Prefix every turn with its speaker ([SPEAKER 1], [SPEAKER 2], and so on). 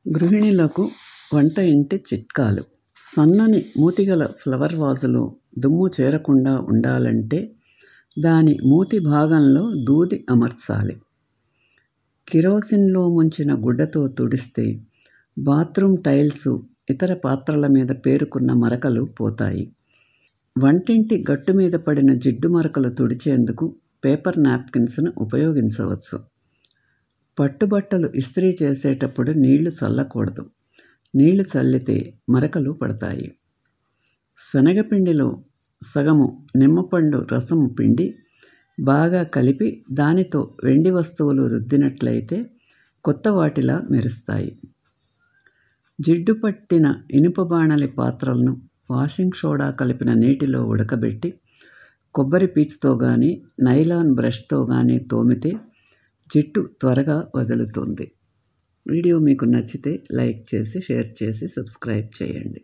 [SPEAKER 1] గృహిణులకు వంట ఇంటి చిట్కాలు. సన్నని మూతిగల ఫ్లవర్ వాజులో దుమ్ము చేరకుండా ఉండాలంటే దాని మూతి భాగంలో దూది అమర్చాలి. కిరోసిన్లో ముంచిన గుడ్డతో తుడిస్తే బాత్రూమ్ టైల్సు, ఇతర పాత్రల మీద పేరుకున్న మరకలు పోతాయి. వంటింటి గట్టు మీద పడిన జిడ్డు మరకలు తుడిచేందుకు పేపర్ నాప్కిన్స్ను ఉపయోగించవచ్చు. పట్టుబట్టలు ఇస్త్రీ చేసేటప్పుడు నీళ్లు చల్లకూడదు. నీళ్లు చల్లితే మరకలు పడతాయి. శనగపిండిలో సగము నిమ్మపండు రసం పిండి బాగా కలిపి దానితో వెండి వస్తువులు రుద్దినట్లయితే కొత్త వాటిలా మెరుస్తాయి. జిడ్డు పట్టిన ఇనుప బాణలి పాత్రలను వాషింగ్ సోడా కలిపిన నీటిలో ఉడకబెట్టి కొబ్బరి పీచుతో కానీ నైలాన్ బ్రష్తో కానీ తోమితే జిడ్డు త్వరగా వదులుతుంది. వీడియో మీకు నచ్చితే లైక్ చేసి, షేర్ చేసి, సబ్స్క్రైబ్ చేయండి.